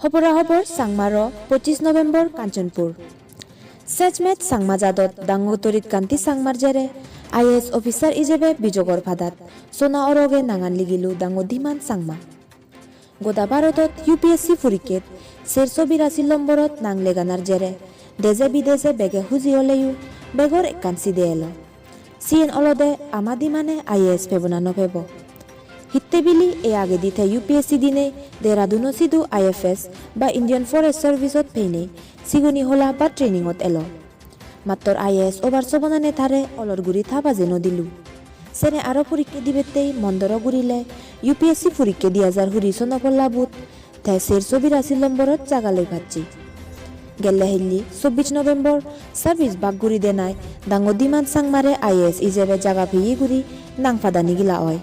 Hobora hobor Chngma 25 November Kanchanpur. Chngma Jhador Dangu Dhiman Changma IAS officer ijebe Bizogor Padhat Nang leghilo Dangu Dhiman Changma. Goda Bharotot UPSC Puriket 482 lomborot nang leganar jere deje bidese bege huji oleyu begor ekkan side elo. Sien olode amadi mane IAS pebona no pebo. Hittebili e age dite UPSC dine Dehradun sidu IFS ba Indian Forest Service peine siguni hola ba training ot elo. Mattor IAS obar sobonane thare olorguri thaba jeno dilu. Sene aro purikke dibette mondoro gurile UPSC purikke 2000 huri sonopolla but te 482 lomborot jagaloi bhacci. Gelle hilli 24 November service bagguri denai Dangu Dhiman Changmare IAS ijebe jaga phiyi guri nang padani gila oy.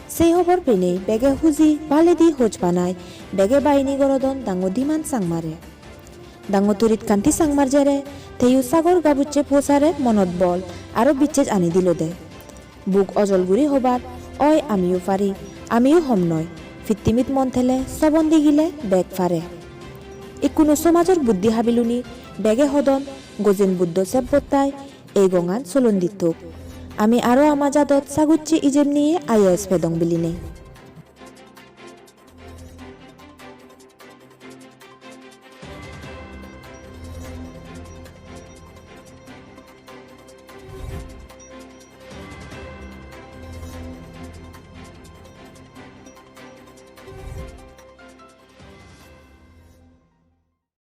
Sei hobor pene bege huji baledi hoj banai bege baini gorodon Dangu Dhiman Changmare. Dangu Changmar jere teyu sagor gabuche posare monot bol aro bichej ani dilode. Buk অজলগুৰি হবার অয় আমিও পারি আমিও হম নয় ফিত্তিমিত মন থেলে সবন্দি গিলে বেগ ফারে ইকুনো সমাজৰ বুদ্ধি হাবিলুনি বেগে হদন গজেন বুদ্ধ সেব্বতাই এই গঙান চলন দিতুক আমি আরো আমাজাদত সাগুচ্ছি ইজেম নিয়ে IAS পেদং বিলিনে।